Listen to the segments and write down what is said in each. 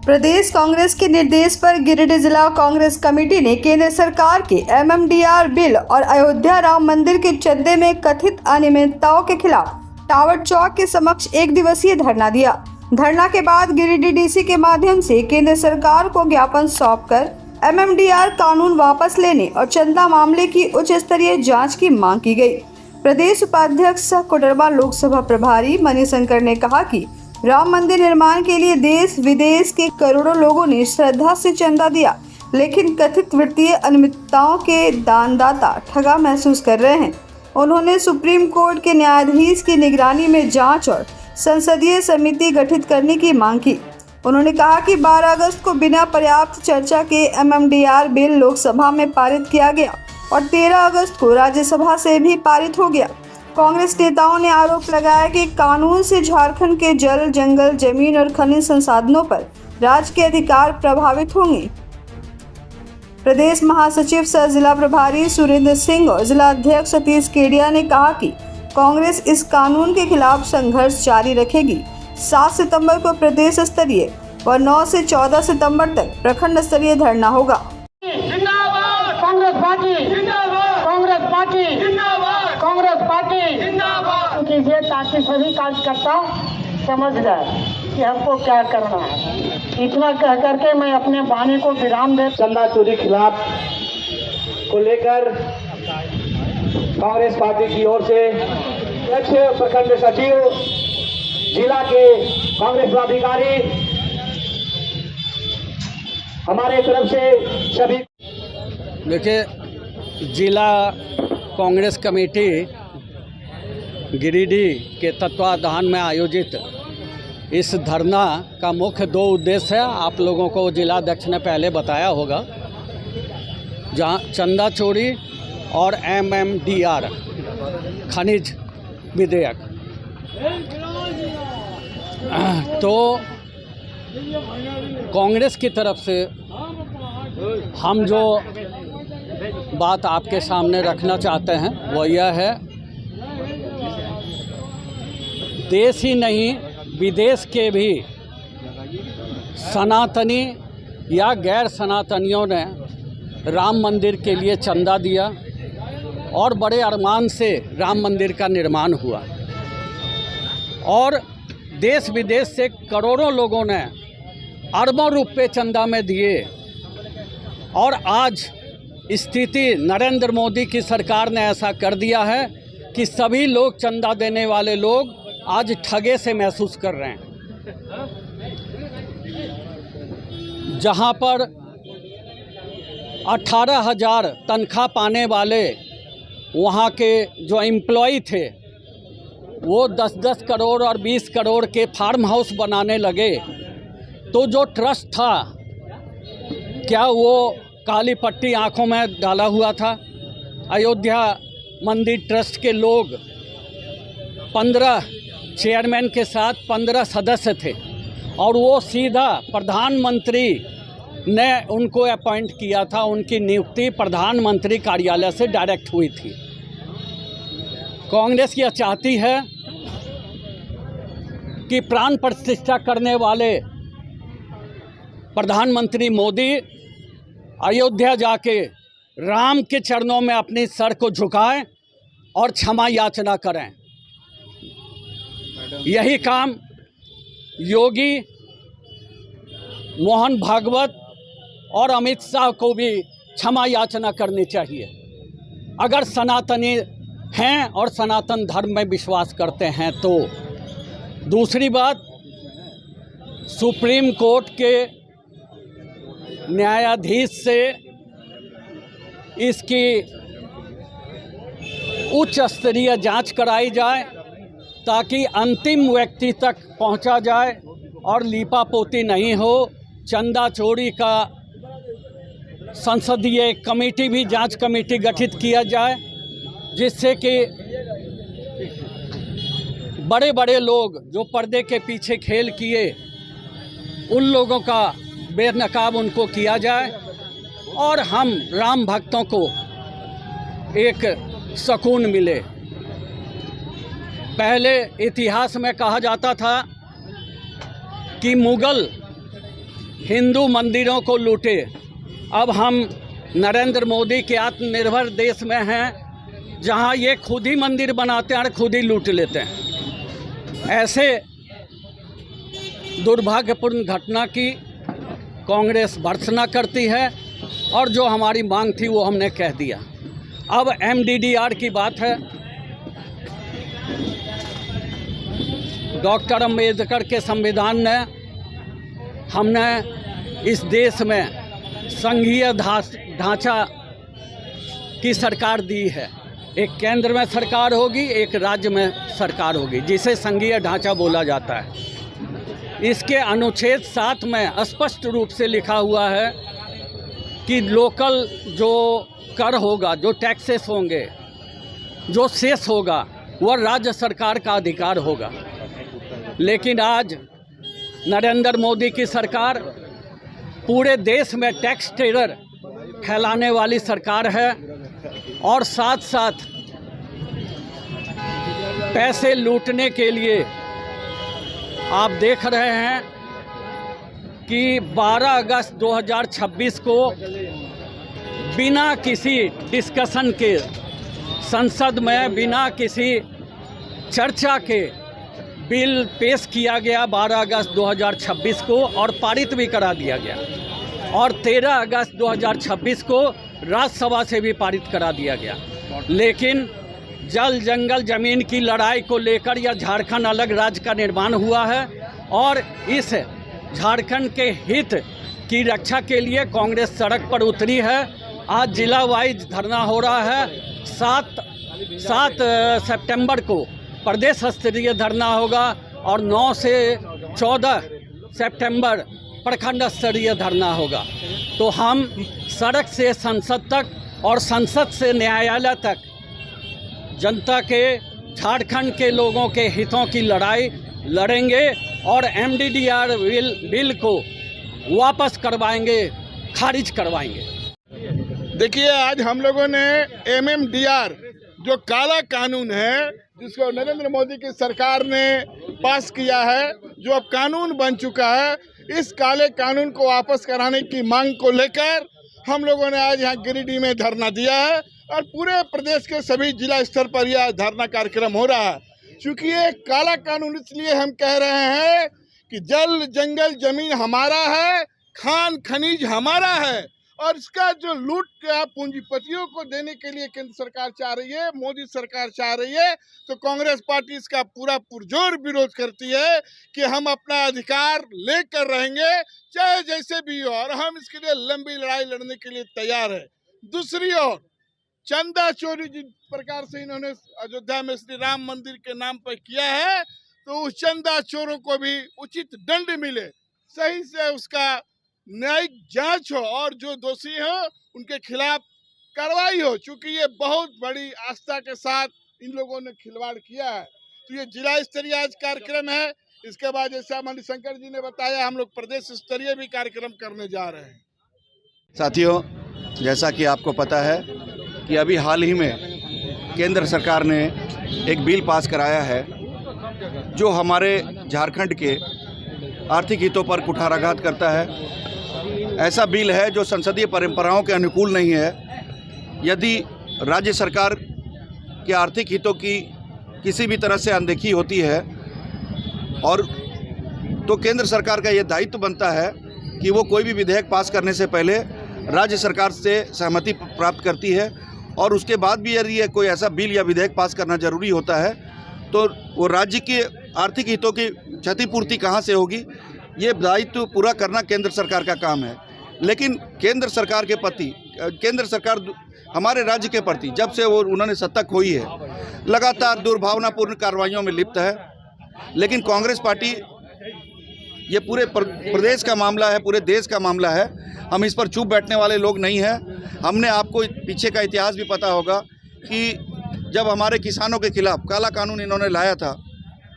प्रदेश कांग्रेस के निर्देश पर गिरिडीह जिला कांग्रेस कमेटी ने केंद्र सरकार के एमएमडीआर बिल और अयोध्या राम मंदिर के चंदे में कथित अनियमितताओं के खिलाफ टावर चौक के समक्ष एक दिवसीय धरना दिया। धरना के बाद गिरिडीह डीसी के माध्यम से केंद्र सरकार को ज्ञापन सौंपकर एमएमडीआर कानून वापस लेने और चंदा मामले की उच्च स्तरीय जाँच की मांग की गयी। प्रदेश उपाध्यक्ष कोडरमा लोकसभा प्रभारी मणिशंकर ने कहा कि राम मंदिर निर्माण के लिए देश विदेश के करोड़ों लोगों ने श्रद्धा से चंदा दिया, लेकिन कथित वित्तीय अनियमितताओं के दानदाता ठगा महसूस कर रहे हैं। उन्होंने सुप्रीम कोर्ट के न्यायाधीश की निगरानी में जांच और संसदीय समिति गठित करने की मांग की। उन्होंने कहा कि 12 अगस्त को बिना पर्याप्त चर्चा के एमएमडीआर बिल लोकसभा में पारित किया गया और 13 अगस्त को राज्यसभा से भी पारित हो गया। कांग्रेस नेताओं ने आरोप लगाया कि कानून से झारखंड के जल, जंगल, जमीन और खनिज संसाधनों पर राज्य के अधिकार प्रभावित होंगे। प्रदेश महासचिव सह जिला प्रभारी सुरेंद्र सिंह और जिला अध्यक्ष सतीश केडिया ने कहा कि कांग्रेस इस कानून के खिलाफ संघर्ष जारी रखेगी। 7 सितंबर को प्रदेश स्तरीय व 9 से 14 सितंबर तक प्रखंड स्तरीय धरना होगा। कांग्रेस पार्टी जिंदाबाद, कांग्रेस पार्टी जिंदाबाद, कांग्रेस पार्टी जिंदाबाद कीजिए ताकि सभी कार्यकर्ता समझ जाए कि हमको क्या करना है। इतना कह करके मैं अपने वाणी को विराम दे। चंदा चोरी खिलाफ को लेकर कांग्रेस पार्टी की ओर से अध्यक्ष, प्रखंड सचिव, जिला के कांग्रेस पदाधिकारी हमारे तरफ से सभी। देखिए, जिला कांग्रेस कमेटी गिरिडीह के तत्वाधान में आयोजित इस धरना का मुख्य 2 उद्देश्य है। आप लोगों को जिलाध्यक्ष ने पहले बताया होगा, जहां चंदा चोरी और एमएमडीआर खनिज विधेयक, तो कांग्रेस की तरफ से हम जो बात आपके सामने रखना चाहते हैं वो यह है, देश ही नहीं विदेश के भी सनातनी या गैर सनातनियों ने राम मंदिर के लिए चंदा दिया और बड़े अरमान से राम मंदिर का निर्माण हुआ और देश विदेश से करोड़ों लोगों ने अरबों रुपए चंदा में दिए और आज स्थिति नरेंद्र मोदी की सरकार ने ऐसा कर दिया है कि सभी लोग चंदा देने वाले लोग आज ठगे से महसूस कर रहे हैं। जहां पर 18,000 तनख्वाह पाने वाले वहां के जो एम्प्लॉय थे वो 10-10 करोड़ और 20 करोड़ के फार्म हाउस बनाने लगे, तो जो ट्रस्ट था क्या वो काली पट्टी आँखों में डाला हुआ था? अयोध्या मंदिर ट्रस्ट के लोग 15 चेयरमैन के साथ 15 सदस्य थे और वो सीधा प्रधानमंत्री ने उनको अपॉइंट किया था। उनकी नियुक्ति प्रधानमंत्री कार्यालय से डायरेक्ट हुई थी। कांग्रेस यह चाहती है कि प्राण प्रतिष्ठा करने वाले प्रधानमंत्री मोदी अयोध्या जाके राम के चरणों में अपनी सर को झुकाएं और क्षमा याचना करें। यही काम योगी, मोहन भागवत और अमित शाह को भी क्षमा याचना करनी चाहिए अगर सनातनी हैं और सनातन धर्म में विश्वास करते हैं। तो दूसरी बात, सुप्रीम कोर्ट के न्यायाधीश से इसकी उच्च स्तरीय जांच कराई जाए ताकि अंतिम व्यक्ति तक पहुंचा जाए और लीपापोती नहीं हो। चंदा चोरी का संसदीय कमेटी भी जांच कमेटी गठित किया जाए, जिससे कि बड़े बड़े लोग जो पर्दे के पीछे खेल किए उन लोगों का बेनकाब उनको किया जाए और हम राम भक्तों को एक सुकून मिले। पहले इतिहास में कहा जाता था कि मुगल हिंदू मंदिरों को लूटे। अब हम नरेंद्र मोदी के आत्मनिर्भर देश में हैं, जहां ये खुद ही मंदिर बनाते हैं और खुद ही लूट लेते हैं। ऐसे दुर्भाग्यपूर्ण घटना की कांग्रेस भर्त्सना करती है और जो हमारी मांग थी वो हमने कह दिया। अब MDDR की बात है। डॉक्टर अम्बेडकर के संविधान ने हमने इस देश में संघीय ढांचा की सरकार दी है। एक केंद्र में सरकार होगी, एक राज्य में सरकार होगी, जिसे संघीय ढांचा बोला जाता है। इसके अनुच्छेद 7 में स्पष्ट रूप से लिखा हुआ है कि लोकल जो कर होगा, जो टैक्सेस होंगे, जो सेस होगा, वह राज्य सरकार का अधिकार होगा। लेकिन आज नरेंद्र मोदी की सरकार पूरे देश में टैक्स टेरर फैलाने वाली सरकार है और साथ साथ पैसे लूटने के लिए आप देख रहे हैं कि 12 अगस्त 2026 को बिना किसी डिस्कशन के संसद में, बिना किसी चर्चा के बिल पेश किया गया 12 अगस्त 2026 को और पारित भी करा दिया गया और 13 अगस्त 2026 को राज्यसभा से भी पारित करा दिया गया। लेकिन जल जंगल ज़मीन की लड़ाई को लेकर यह झारखंड अलग राज्य का निर्माण हुआ है और इस झारखंड के हित की रक्षा के लिए कांग्रेस सड़क पर उतरी है। आज जिला वाइज धरना हो रहा है। 7 सितंबर को प्रदेश स्तरीय धरना होगा और 9 से 14 सितंबर प्रखंड स्तरीय धरना होगा। तो हम सड़क से संसद तक और संसद से न्यायालय तक जनता के, झारखंड के लोगों के हितों की लड़ाई लड़ेंगे और MDDR बिल को वापस करवाएंगे, खारिज करवाएंगे। देखिए, आज हम लोगों ने MMDR जो काला कानून है, जिसको नरेंद्र मोदी की सरकार ने पास किया है, जो अब कानून बन चुका है, इस काले कानून को वापस कराने की मांग को लेकर हम लोगों ने आज यहाँ गिरिडीह में धरना दिया है और पूरे प्रदेश के सभी जिला स्तर पर यह धरना कार्यक्रम हो रहा है। क्योंकि ये काला कानून इसलिए हम कह रहे हैं कि जल जंगल जमीन हमारा है, खान खनीज हमारा है और इसका जो लूट का पूंजीपतियों को देने के लिए केंद्र सरकार चाह रही है, मोदी सरकार चाह रही है, तो कांग्रेस पार्टी इसका पूरा पुरजोर विरोध करती है कि हम अपना अधिकार लेकर रहेंगे, चाहे जैसे भी हो, और हम इसके लिए लंबी लड़ाई लड़ने के लिए तैयार है। दूसरी ओर चंदा चोरी जिस प्रकार से इन्होंने अयोध्या में श्री राम मंदिर के नाम पर किया है, तो उस चंदा चोरों को भी उचित दंड मिले, सही से उसका न्यायिक जांच हो और जो दोषी हो उनके खिलाफ कार्रवाई हो। चूंकि ये बहुत बड़ी आस्था के साथ इन लोगों ने खिलवाड़ किया है, तो ये जिला स्तरीय आज कार्यक्रम है। इसके बाद जैसा मणिशंकर जी ने बताया, हम लोग प्रदेश स्तरीय भी कार्यक्रम करने जा रहे हैं। साथियों, जैसा कि आपको पता है कि अभी हाल ही में केंद्र सरकार ने एक बिल पास कराया है जो हमारे झारखंड के आर्थिक हितों पर कुठाराघात करता है। ऐसा बिल है जो संसदीय परंपराओं के अनुकूल नहीं है। यदि राज्य सरकार के आर्थिक हितों की किसी भी तरह से अनदेखी होती है और तो केंद्र सरकार का ये दायित्व बनता है कि वो कोई भी विधेयक पास करने से पहले राज्य सरकार से सहमति प्राप्त करती है और उसके बाद भी यदि ये कोई ऐसा बिल या विधेयक पास करना जरूरी होता है तो वो राज्य के आर्थिक हितों की क्षतिपूर्ति कहाँ से होगी, ये दायित्व पूरा करना केंद्र सरकार का काम है। लेकिन केंद्र सरकार हमारे राज्य के प्रति जब से उन्होंने सत्ता खोई है, लगातार दुर्भावनापूर्ण कार्रवाइयों में लिप्त है। लेकिन कांग्रेस पार्टी, ये पूरे प्रदेश का मामला है, पूरे देश का मामला है, हम इस पर चुप बैठने वाले लोग नहीं हैं। हमने, आपको पीछे का इतिहास भी पता होगा कि जब हमारे किसानों के खिलाफ काला कानून इन्होंने लाया था,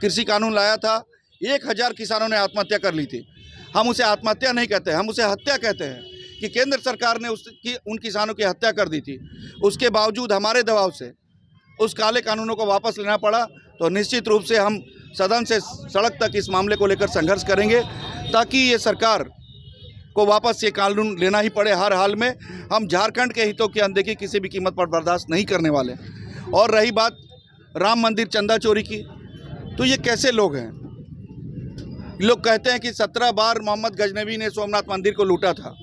कृषि कानून लाया था, 1000 किसानों ने आत्महत्या कर ली थी। हम उसे आत्महत्या नहीं कहते, हम उसे हत्या कहते हैं कि केंद्र सरकार ने उन किसानों की हत्या कर दी थी। उसके बावजूद हमारे दबाव से उस काले कानूनों को वापस लेना पड़ा। तो निश्चित रूप से हम सदन से सड़क तक इस मामले को लेकर संघर्ष करेंगे ताकि ये सरकार को वापस ये कानून लेना ही पड़े हर हाल में। हम झारखंड के हितों की अनदेखी किसी भी कीमत पर बर्दाश्त नहीं करने वाले। और रही बात राम मंदिर चंदा चोरी की, तो ये कैसे लोग हैं? लोग कहते हैं कि 17 बार मोहम्मद गजनवी ने सोमनाथ मंदिर को लूटा था,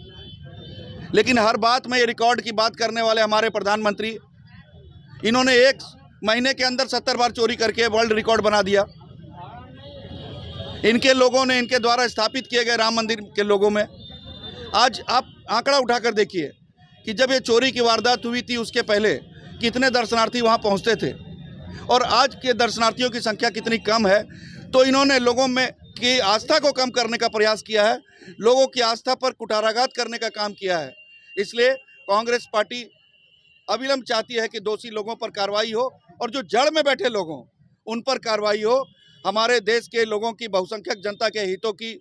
लेकिन हर बात में ये रिकॉर्ड की बात करने वाले हमारे प्रधानमंत्री, इन्होंने 1 महीने के अंदर 70 बार चोरी करके वर्ल्ड रिकॉर्ड बना दिया। इनके लोगों ने, इनके द्वारा स्थापित किए गए राम मंदिर के लोगों में, आज आप आंकड़ा उठाकर देखिए कि जब ये चोरी की वारदात हुई थी उसके पहले कितने दर्शनार्थी वहां पहुंचते थे और आज के दर्शनार्थियों की संख्या कितनी कम है। तो इन्होंने लोगों में की आस्था को कम करने का प्रयास किया है, लोगों की आस्था पर कुठाराघात करने का काम किया है। इसलिए कांग्रेस पार्टी अविलंब चाहती है कि दोषी लोगों पर कार्रवाई हो और जो जड़ में बैठे लोगों उन पर कार्रवाई हो। हमारे देश के लोगों की, बहुसंख्यक जनता के हितों की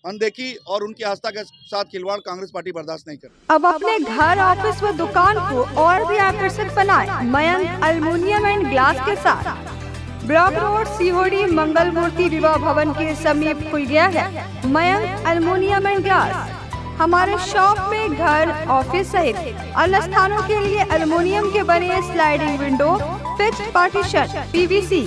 अनदेखी और उनकी आस्था के साथ खिलवाड़ कांग्रेस पार्टी बर्दाश्त नहीं करती। अब अपने घर, ऑफिस व दुकान को और भी आकर्षक बनाएं मयंक एल्युमिनियम एंड ग्लास के साथ। ब्लॉक रोड, सीहोड़ी, मंगल मूर्ति विवाह भवन के समीप खुल गया है मयंक एल्युमिनियम एंड ग्लास। हमारे शॉप में घर, ऑफिस सहित अन्य स्थानों के लिए एल्युमिनियम के बने sliding window, fixed partition, PVC,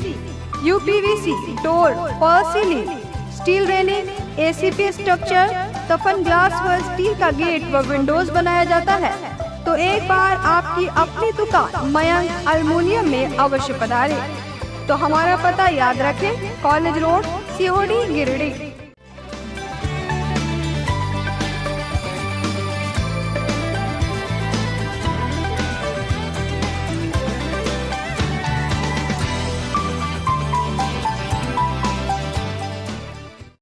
UPVC door, fall ceiling, steel railing, ACP structure, तफन ग्लास व स्टील का गेट व विंडोज बनाया जाता है। तो एक बार आपकी अपनी दुकान मयंक एल्युमिनियम में अवश्य पधारें। तो हमारा पता याद रखें, कॉलेज रोड, सीहोड़ी, गिरिडीह।